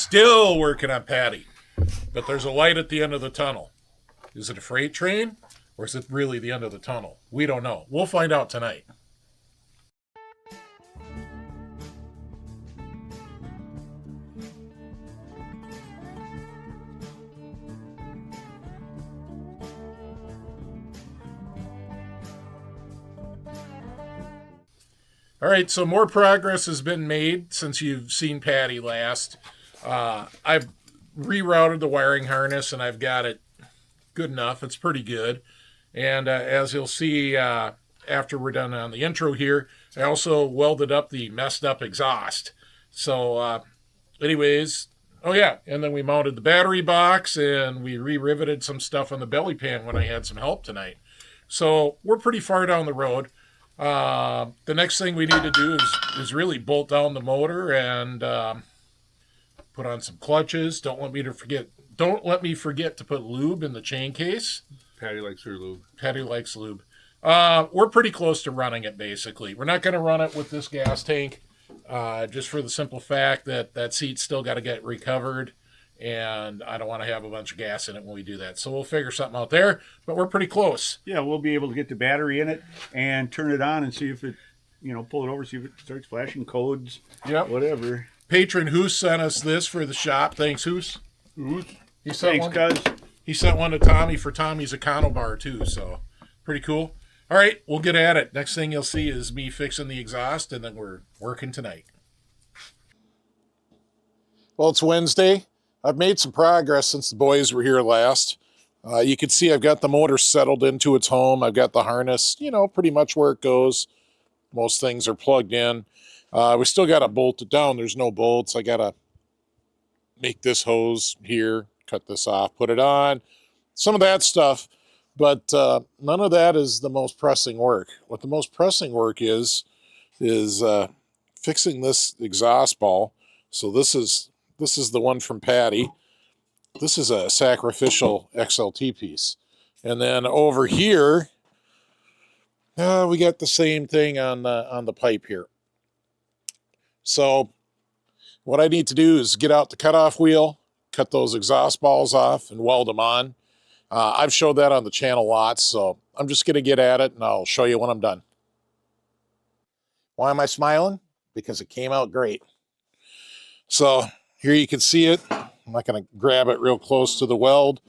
still working on Patti. But there's a light at the end of the tunnel. Is it a freight train or is it really the end of the tunnel? We don't know. We'll find out tonight. All right, so more progress has been made since you've seen Patti last. I've rerouted the wiring harness, and I've got it good enough. It's pretty good. And as you'll see after we're done on the intro here, I also welded up the messed up exhaust. So anyways, oh yeah, and then we mounted the battery box, and we re-riveted some stuff on the belly pan when I had some help tonight. So we're pretty far down the road. The next thing we need to do is really bolt down the motor and put on some clutches. Don't let me forget to put lube in the chain case. Patti likes her lube. Patti likes lube. We're pretty close to running it, basically. We're not going to run it with this gas tank, just for the simple fact that that seat's still got to get recovered, and I don't want to have a bunch of gas in it when we do that. So we'll figure something out there, but we're pretty close. Yeah, we'll be able to get the battery in it and turn it on and see if it, pull it over, see if it starts flashing codes, whatever. Patron Hoos sent us this for the shop. Thanks, Hoos. He sent Thanks, cuz. He sent one to Tommy for Tommy's Econo bar, too, so pretty cool. All right, we'll get at it. Next thing you'll see is me fixing the exhaust, and then we're working tonight. Well, it's Wednesday. I've made some progress since the boys were here last. You can see I've got the motor settled into its home. I've got the harness, pretty much where it goes. Most things are plugged in. We still got to bolt it down. There's no bolts. I got to make this hose here, cut this off, put it on, some of that stuff. But none of that is the most pressing work. What the most pressing work is fixing this exhaust ball. So this is the one from Patti. This is a sacrificial XLT piece. And then over here, we got the same thing on the pipe here. So what I need to do is get out the cutoff wheel, cut those exhaust balls off, and weld them on. I've showed that on the channel lots, so I'm just going to get at it, and I'll show you when I'm done. Why am I smiling? Because it came out great. So here you can see it. I'm not going to grab it real close to the weld,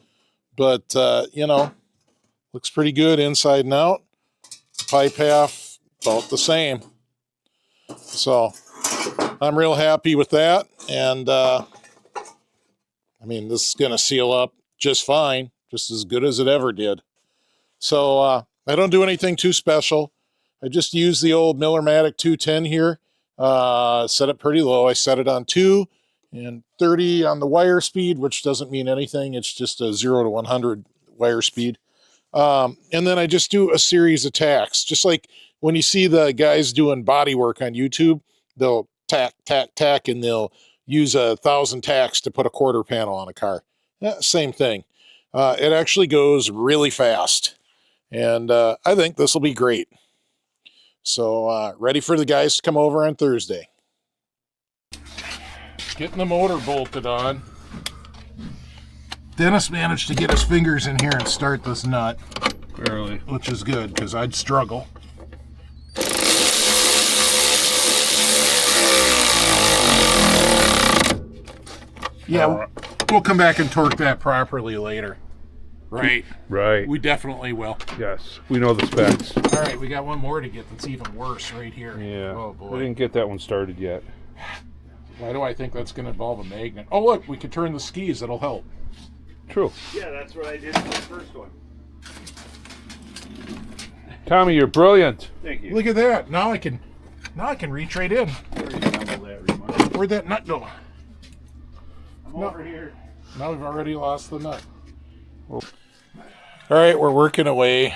but, looks pretty good inside and out. Pipe half, about the same. So I'm real happy with that. And, this is going to seal up just fine, just as good as it ever did. So I don't do anything too special. I just use the old Miller-Matic 210 here. Set it pretty low. I set it on 2 and 30 on the wire speed, which doesn't mean anything. It's just a 0 to 100 wire speed. And then I just do a series of tacks. Just like when you see the guys doing body work on YouTube, they'll tack, tack, tack, and they'll use 1,000 tacks to put a quarter panel on a car. Same thing. It actually goes really fast. And I think this will be great. So ready for the guys to come over on Thursday. Getting the motor bolted on. Dennis managed to get his fingers in here and start this nut. Barely. Which is good, because I'd struggle. Yeah, we'll come back and torque that properly later. Right. Right. We definitely will. Yes. We know the specs. All right, we got one more to get that's even worse right here. Yeah. Oh, boy. We didn't get that one started yet. Why do I think that's going to involve a magnet? Oh, look, we could turn the skis. That'll help. True. Yeah, that's what I did for the first one. Tommy, you're brilliant. Thank you. Look at that. Now I can reach right in. Where'd that nut go? I'm over here. Now we've already lost the nut. All right, we're working away.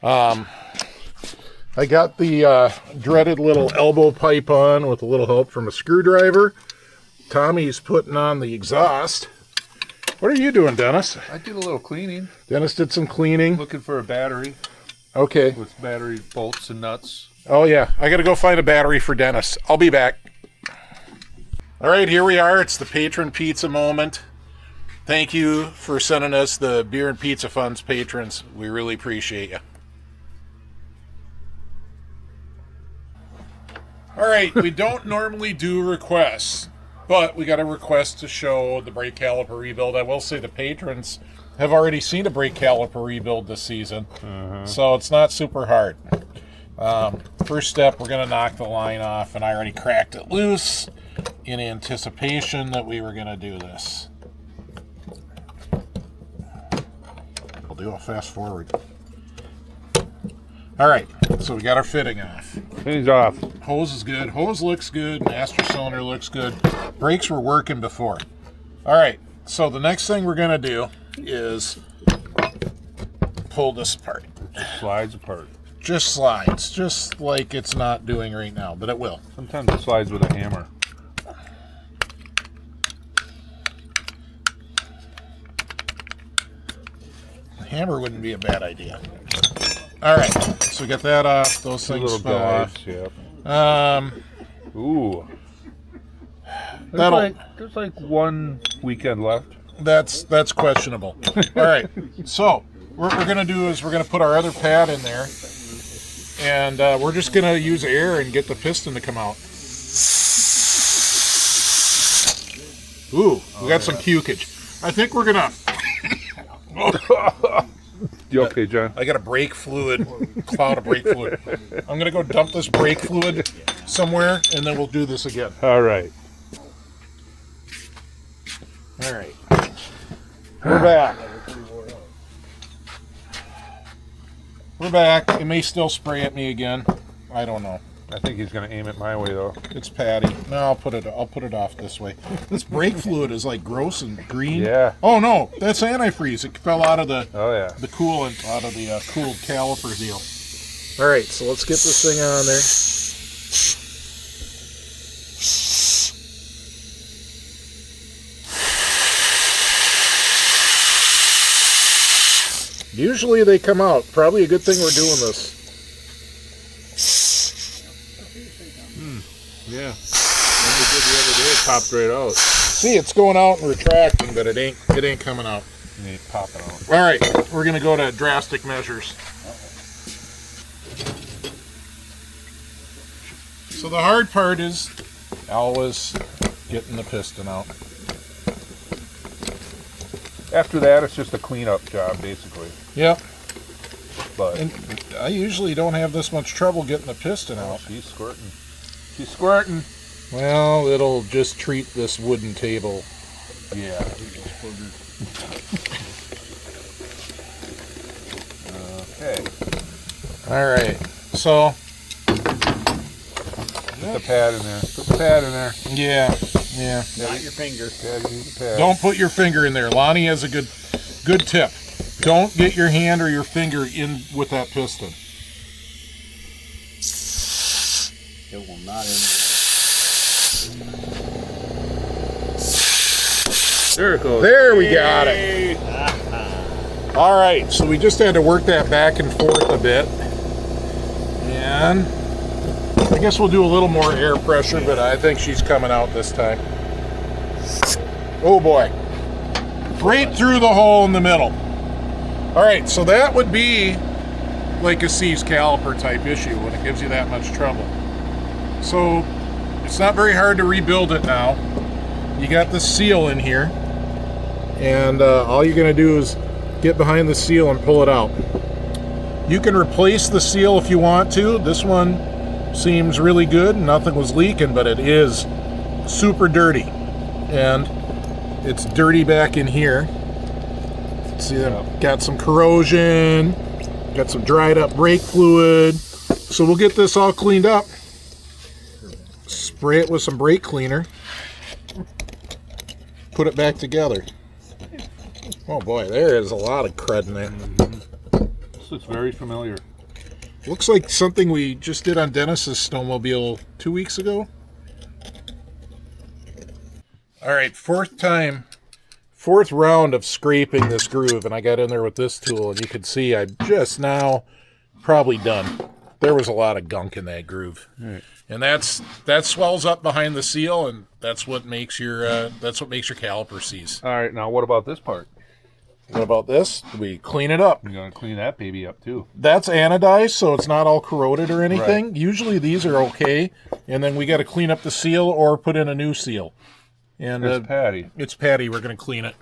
I got the dreaded little elbow pipe on with a little help from a screwdriver. Tommy's putting on the exhaust. What are you doing, Dennis? I did a little cleaning. Dennis did some cleaning. Looking for a battery. Okay. With battery bolts and nuts. Oh, yeah. I got to go find a battery for Dennis. I'll be back. All right, here we are. It's the patron pizza moment. Thank you for sending us the beer and pizza funds, patrons. We really appreciate you. All right, we don't normally do requests, but we got a request to show the brake caliper rebuild. I will say the patrons have already seen a brake caliper rebuild this season, so it's not super hard. First step, we're going to knock the line off, and I already cracked it loose in anticipation that we were going to do this. We'll do a fast forward. All right, so we got our fitting off. Fitting's off. Hose is good. Hose looks good. Master cylinder looks good. Brakes were working before. All right, so the next thing we're going to do is pull this apart. Slides apart. Just slides, just like it's not doing right now, but it will. Sometimes it slides with a hammer. A hammer wouldn't be a bad idea. All right, so we got that off. Those things Little fell off. guys, yep. Ooh. There's like one weekend left. That's questionable. All right, so what we're gonna do is we're gonna put our other pad in there, and we're just gonna use air and get the piston to come out. Ooh, we got some pukage. I think we're gonna. You okay, John? I got a brake fluid, cloud of brake fluid. I'm gonna go dump this brake fluid somewhere, and then we'll do this again. All right. All right. We're back. We're back. It may still spray at me again. I don't know. I think he's gonna aim it my way though. It's Patti. No, I'll put it off this way. This brake fluid is like gross and green. Yeah. Oh no, that's antifreeze. It fell out of the the coolant out of the cooled caliper deal. All right, so let's get this thing on there. Usually they come out. Probably a good thing we're doing this. Yeah. When we did the other day, it popped right out. See, it's going out and retracting, but it ain't coming out. It ain't popping out. All right, we're gonna go to drastic measures. So the hard part is always getting the piston out. After that, it's just a cleanup job, basically. Yep. But And I usually don't have this much trouble getting the piston out. she's squirting. She's squirting. Well, it'll just treat this wooden table. Yeah. Okay. All right, so Put the pad in there. Put the pad in there. yeah. Not your finger. Pad, use the pad. Don't put your finger in there. Lonnie has a good tip. Don't get your hand or your finger in with that piston. It will not end. There it goes. There we got it. All right, so we just had to work that back and forth a bit. And I guess we'll do a little more air pressure, but I think she's coming out this time. Oh boy. Right through the hole in the middle. All right, so that would be like a C's caliper type issue when it gives you that much trouble. So it's not very hard to rebuild it now. You got the seal in here, and all you're gonna do is get behind the seal and pull it out. You can replace the seal if you want to. This one seems really good. Nothing was leaking, but it is super dirty, and it's dirty back in here. See, I've got some corrosion, got some dried up brake fluid. So we'll get this all cleaned up. Spray it with some brake cleaner. Put it back together. Oh boy, there is a lot of crud in there. This looks very familiar. Looks like something we just did on Dennis's snowmobile 2 weeks ago. All right, fourth round of scraping this groove, and I got in there with this tool, and you can see I'm just now probably done. there was a lot of gunk in that groove. Right. And that swells up behind the seal, and that's what makes your caliper seize. All right, now what about this part? What about this? We clean it up. You're going to clean that baby up, too. That's anodized, so it's not all corroded or anything. Right. Usually these are okay, and then we got to clean up the seal or put in a new seal. And It's Patti. It's Patti. We're going to clean it.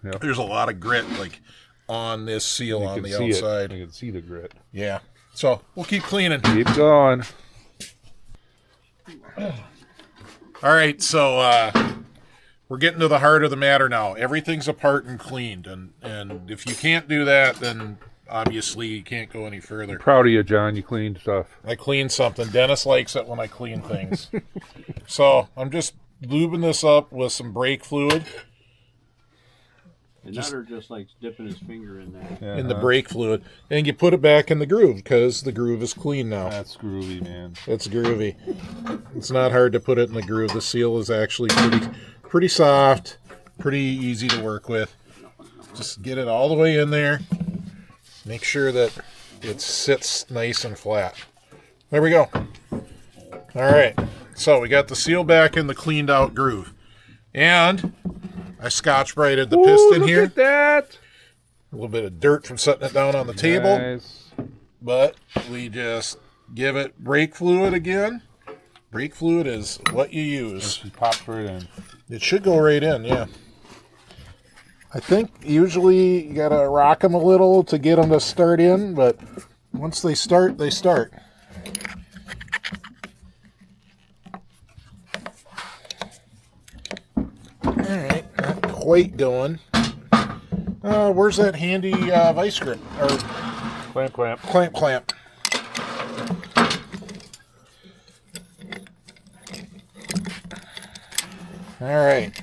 Yep. There's a lot of grit like on this seal You on can the see outside. You can see the grit. Yeah. So we'll keep cleaning. Keep going. All right, so we're getting to the heart of the matter now. Everything's apart and cleaned, and if you can't do that, then obviously you can't go any further. Proud of you, John. You cleaned stuff. I cleaned something. Dennis likes it when I clean things. So I'm just lubing this up with some brake fluid. And Nutter just likes dipping his finger in there. In the brake fluid, and you put it back in the groove because the groove is clean now. That's groovy, man. It's groovy. It's not hard to put it in the groove. The seal is actually pretty soft, pretty easy to work with. Just get it all the way in there. Make sure that it sits nice and flat. There we go. All right. So we got the seal back in the cleaned out groove. And I Scotch-Brighted the piston here. Look at that. A little bit of dirt from setting it down on the table. Nice. But we just give it brake fluid again. Brake fluid is what you use. Just pop right in. It should go right in, yeah. I think usually you gotta rock them a little to get them to start in, but once they start, they start. Alright, not quite going. Where's that handy vice grip? Or Clamp. clamp. Alright.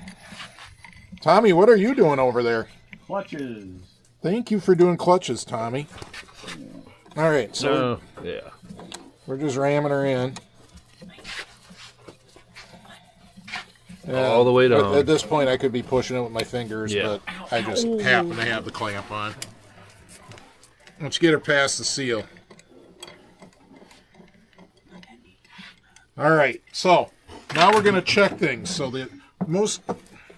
Tommy, what are you doing over there? Clutches. Thank you for doing clutches, Tommy. Alright, so Yeah. we're just ramming her in. All the way down. At this point, I could be pushing it with my fingers, Yeah. but I just happen to have the clamp on. Let's get her past the seal. All right, so now we're going to check things. So the most,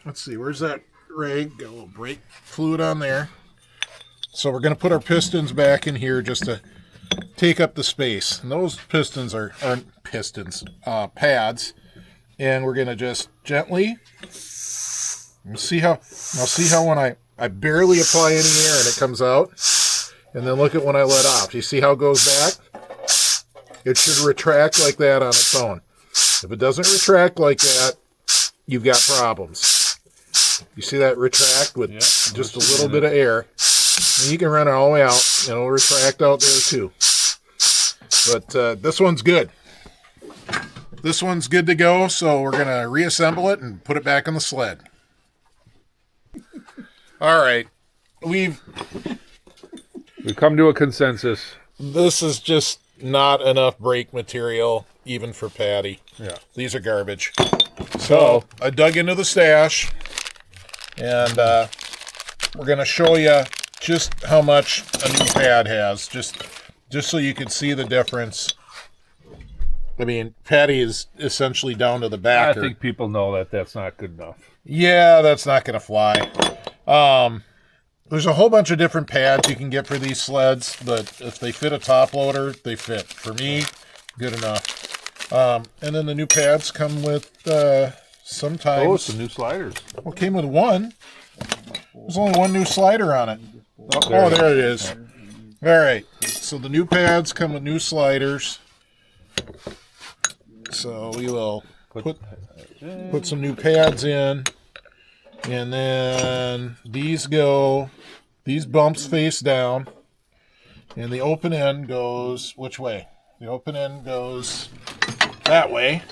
let's see, where's that rag? Got a little brake fluid on there. So we're going to put our pistons back in here just to take up the space. And those pistons aren't pistons, pads. And we're going to just gently, see how when I barely apply any air and it comes out. And then look at when I let off. Do you see how it goes back? It should retract like that on its own. If it doesn't retract like that, you've got problems. You see that retract with just a little bit of air? And you can run it all the way out, and it'll retract out there too. But this one's good. This one's good to go, so we're going to reassemble it and put it back on the sled. All right. We've come to a consensus. This is just not enough brake material, even for Patti. Yeah. These are garbage. So I dug into the stash, and we're going to show you just how much a new pad has, just so you can see the difference. I mean, Patti is essentially down to the back. I think people know that that's not good enough. Yeah, that's not going to fly. There's a whole bunch of different pads you can get for these sleds, but if they fit a top loader, they fit. For me, good enough. And then the new pads come with sometimes. Oh, some new sliders. Well, it came with one. There's only one new slider on it. Oh, there it is. All right. So the new pads come with new sliders. So we will put some new pads in. And then these bumps face down. And the open end goes which way? The open end goes that way.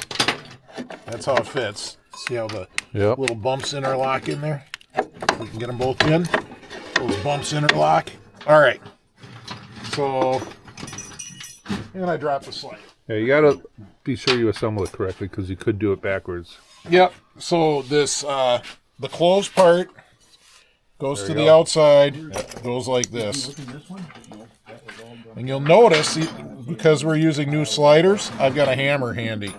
That's how it fits. See how the little bumps interlock in there? We can get them both in. Those bumps interlock. All right. So, and I dropped the slide. Yeah, you got to be sure you assemble it correctly because you could do it backwards. Yep. So this, the closed part goes to the outside, goes like this. And you'll notice, because we're using new sliders, I've got a hammer handy.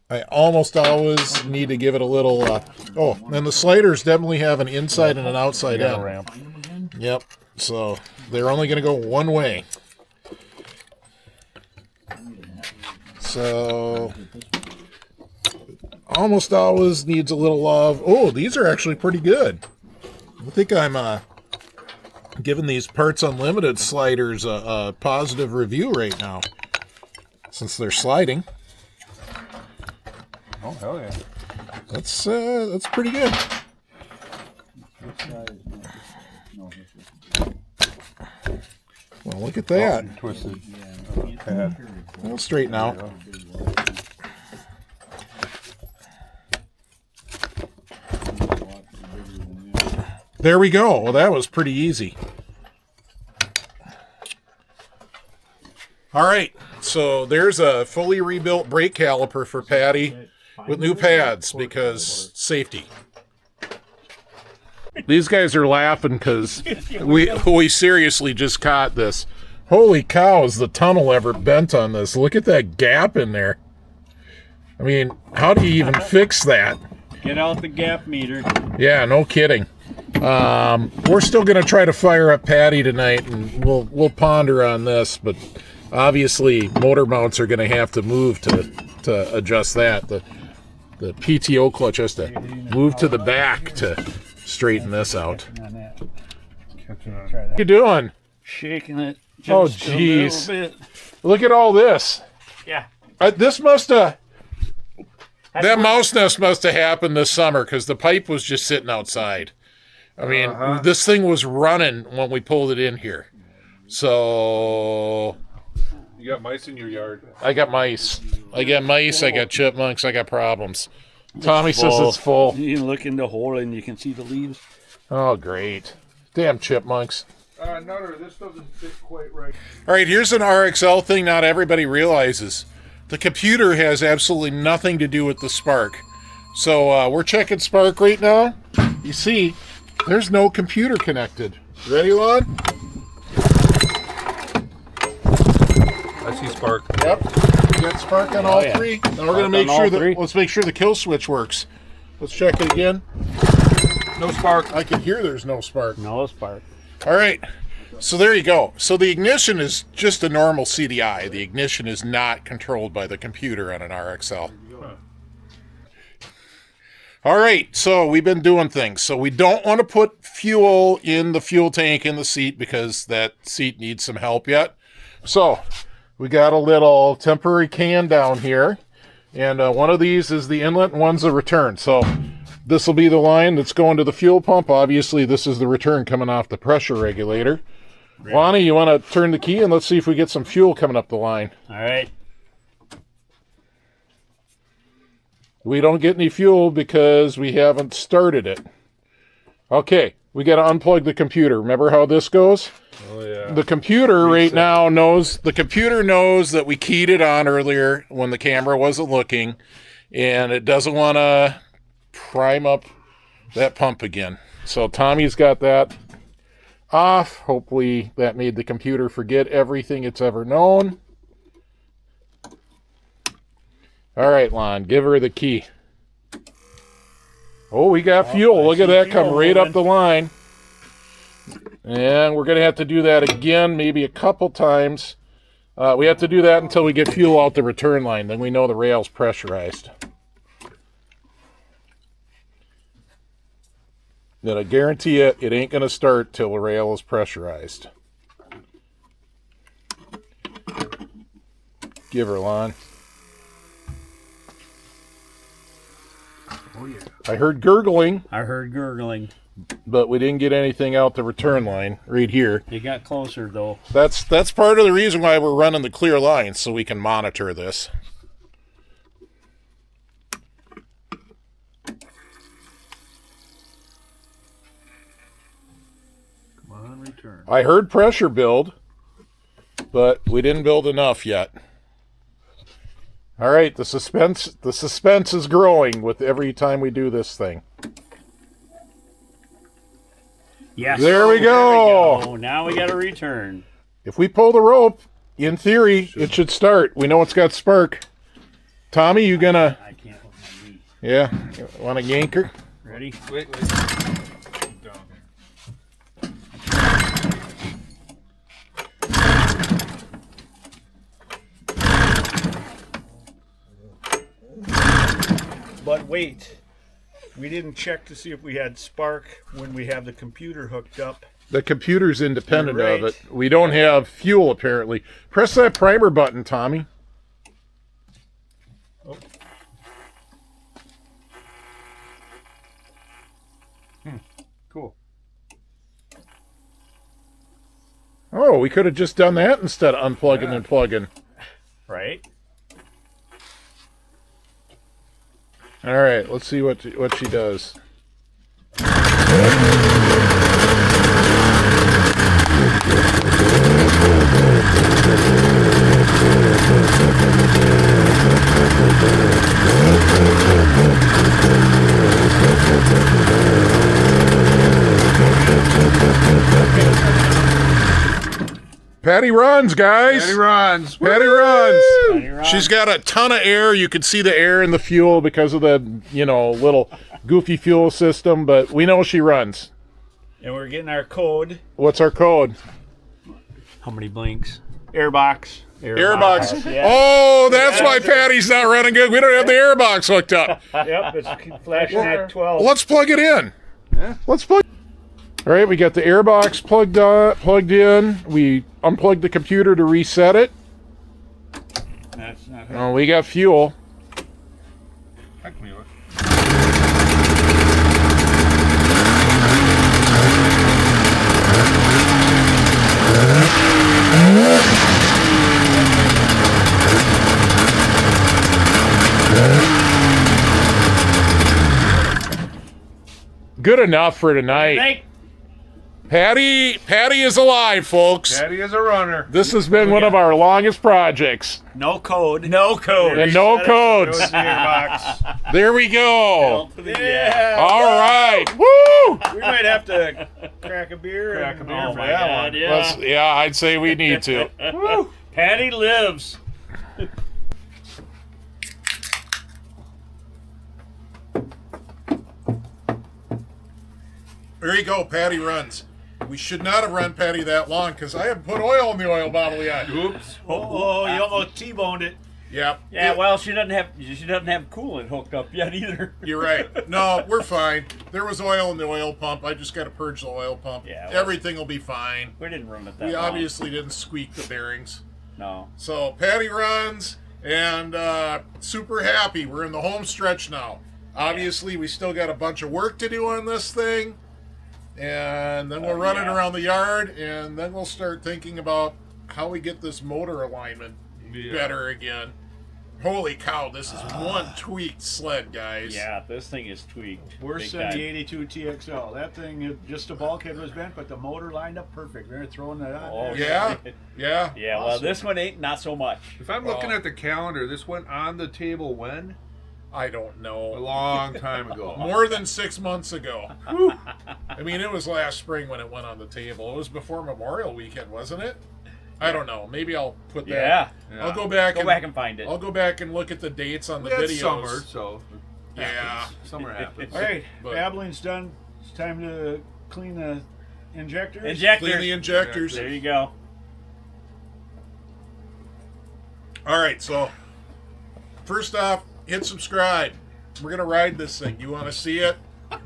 I almost always need to give it a little, oh, and the sliders definitely have an inside and an outside end. Ramp. Yep, so they're only going to go one way. So, almost always needs a little love. Oh, these are actually pretty good. I think I'm giving these Parts Unlimited sliders a positive review right now, since they're sliding. Oh, hell yeah. That's pretty good. Well, look at that. Twisted pad. It'll straighten out. There we go. Well, that was pretty easy. All right, so there's a fully rebuilt brake caliper for Patti with new pads because safety. These guys are laughing because we seriously just caught this. Holy cow, is the tunnel ever bent on this? Look at that gap in there. I mean, how do you even fix that? Get out the gap meter. Yeah, no kidding. We're still going to try to fire up Patti tonight, and we'll ponder on this, but obviously motor mounts are going to have to move to adjust that. The PTO clutch has to move to the back to straighten this out. What you doing? Shaking it. Oh, Just a jeez. little bit. Look at all this. Yeah. This must have... That mouse nest must have happened this summer because the pipe was just sitting outside. I mean, this thing was running when we pulled it in here. So... You got mice in your yard. I got mice. I got chipmunks, I got problems. Tommy says it's full. You can look in the hole and you can see the leaves. Oh, great. Damn chipmunks. Nutter, this doesn't fit quite right. All right, here's an RXL thing not everybody realizes. The computer has absolutely nothing to do with the spark. So we're checking spark right now. You see, there's no computer connected. Ready, Lon? I see spark. Yep. You got spark on all three. Now we're gonna make sure let's make sure the kill switch works. Let's check it again. No spark. I can hear there's no spark. No spark. All right. So there you go. So the ignition is just a normal CDI. The ignition is not controlled by the computer on an RXL. All right, so we've been doing things. So we don't want to put fuel in the fuel tank in the seat because that seat needs some help yet. So we got a little temporary can down here, and one of these is the inlet and one's the return. So this will be the line that's going to the fuel pump. Obviously, this is the return coming off the pressure regulator. Right. Lonnie, you want to turn the key and let's see if we get some fuel coming up the line. All right. We don't get any fuel because we haven't started it. Okay, we got to unplug the computer. Remember how this goes? Oh, yeah. The computer right now knows that we keyed it on earlier when the camera wasn't looking, and it doesn't want to prime up that pump again. So Tommy's got that off. Hopefully that made the computer forget everything it's ever known. All right, Lon, give her the key. Oh, we got fuel. Look at that come right up the line. And we're going to have to do that again, maybe a couple times. We have to do that until we get fuel out the return line. Then we know the rail's pressurized. Then I guarantee it ain't going to start till the rail is pressurized. Give her, Lon. Oh, yeah. I heard gurgling. I heard gurgling. But we didn't get anything out the return line right here. It got closer, though. That's part of the reason why we're running the clear line, so we can monitor this. Come on, return. I heard pressure build, but we didn't build enough yet. All right, the suspense is growing with every time we do this thing. Yes. There we go. Now we got a return. If we pull the rope, In theory, it should start. We know it's got spark. Tommy, you gonna? I can't with my knee. Yeah. Want a yanker? Ready? Wait. Down But wait, we didn't check to see if we had spark when we have the computer hooked up. The computer's independent You're of right. it. We don't have fuel apparently. Press that primer button, Tommy. Oh. Cool. Oh, we could have just done that instead of unplugging and plugging. Right? All right, let's see what she does. Patti runs, guys. Patti runs. Patti runs. Patti runs. She's got a ton of air. You can see the air in the fuel because of the, little goofy fuel system, but we know she runs. And we're getting our code. What's our code? How many blinks? Airbox. Airbox. Yeah. Oh, that's why Patty's not running good. We don't have the airbox hooked up. Yep, it's flashing at 12. Let's plug it in. Let's plug. All right, we got the airbox plugged in. We unplugged the computer to reset it. That's not Oh, we got fuel. I can mute it. Good enough for tonight. Hey, Patti is alive, folks. Patti is a runner. This has been one of our longest projects. no code. no code. And no codes. Goes to the airbox. There we go. Yeah. All right. Woo! We might have to crack a beer. Crack a and- beer Oh for my that God, one. yeah. Yeah, I'd say we need to. Patti lives. There you go. Patti runs. We should not have run Patti that long because I haven't put oil in the oil bottle yet. Oops. Oh, you almost T-boned it. Yep. Yeah, well, she doesn't have coolant hooked up yet either. You're right. No, we're fine. There was oil in the oil pump. I just got to purge the oil pump. Yeah, well- Everything will be fine. We didn't run it that We long. obviously didn't squeak the bearings. No. So Patti runs and super happy. We're in the home stretch now. Obviously, we still got a bunch of work to do on this thing. And then we'll run it yeah. around the yard, and then we'll start thinking about how we get this motor alignment better again. Holy cow, this is one tweaked sled, guys. Yeah, this thing is tweaked. Worse Big than time. the 82 TXL. That thing, just the bulkhead was bent, but the motor lined up perfect. They're throwing that on. Oh, there. Yeah? Yeah? Yeah, well, this one ain't not so much. If I'm looking at the calendar, this went on the table when? I don't A know. long time ago. More than 6 months ago. I mean, it was last spring when it went on the table. It was before Memorial Weekend, wasn't it? I don't know. Maybe I'll put that. Yeah. I'll go back. Go back and find it. I'll go back and look at the dates on the Yeah, videos. it's summer, so Yeah. summer happens. All right, But- babbling's done. It's time to clean the injectors. Injector. Clean the injectors. There you go. All right, so first off, hit subscribe. We're gonna ride this thing. You want to see it?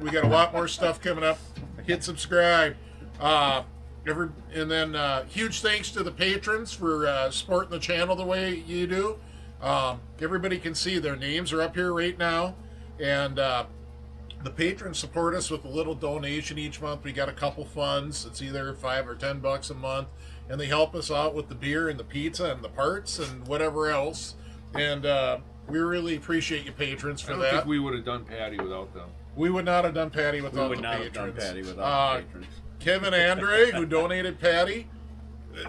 We got a lot more stuff coming up. Hit subscribe. And then huge thanks to the patrons for supporting the channel the way you do. Everybody can see their names are up here right now, and the patrons support us with a little donation each month. We got a couple funds. It's either $5 or $10 a month, and they help us out with the beer and the pizza and the parts and whatever else. And we really appreciate you patrons I for don't that. think we would have done Patti without them. We would not have done Patti without We would the not patrons. have done Patti without the patrons. Kevin Andre, who donated Patti.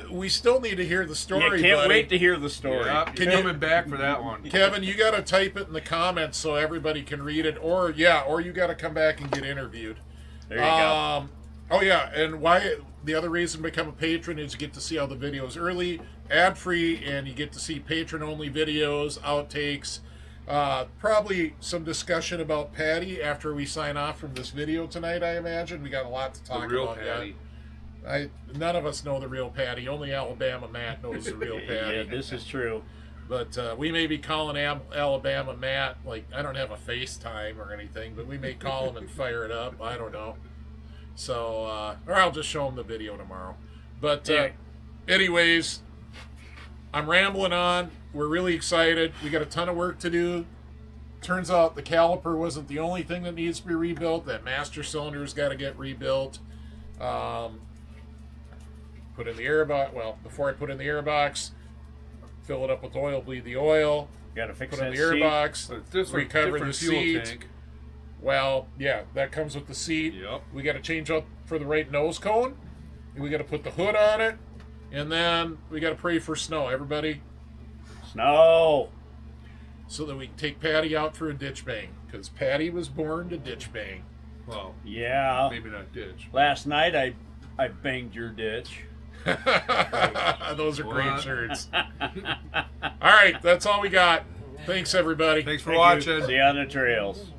We still need to hear the You story, can't buddy. wait to hear the story. Yeah, Can you're you- coming back for that one. Kevin, you got to type it in the comments so everybody can read it, or you got to come back and get interviewed. There you go. Oh yeah, and why the other reason to become a patron is you get to see all the videos early ad-free, and you get to see patron-only videos, outtakes, probably some discussion about Patti after we sign off from this video tonight, I imagine. We got a lot to talk about Patti. yet. None of us know the real Patti. Only Alabama Matt knows the real Patti. Yeah, this is true. But we may be calling Alabama Matt, like, I don't have a FaceTime or anything, but we may call him and fire it up. I don't know. So, or I'll just show him the video tomorrow. But anyways, I'm rambling on. We're really excited. We got a ton of work to do. Turns out the caliper wasn't the only thing that needs to be rebuilt. That master cylinder's got to get rebuilt. Put in the air box. Well, before I put in the air box, fill it up with oil, bleed the oil. Got to fix Put in that the air seat. box, recover the fuel seat. tank. Well, yeah, that comes with the seat. Yep. We got to change up for the right nose cone. We got to put the hood on it, and then we got to pray for snow. Everybody, Snow. so that we can take Patti out for a ditch bang, because Patti was born to ditch bang. Well, Yeah. maybe not ditch. Last night I banged your ditch. Those are great What? shirts. All right, that's all we got. Thanks, everybody. Thanks for Thank you. watching. See you on the trails.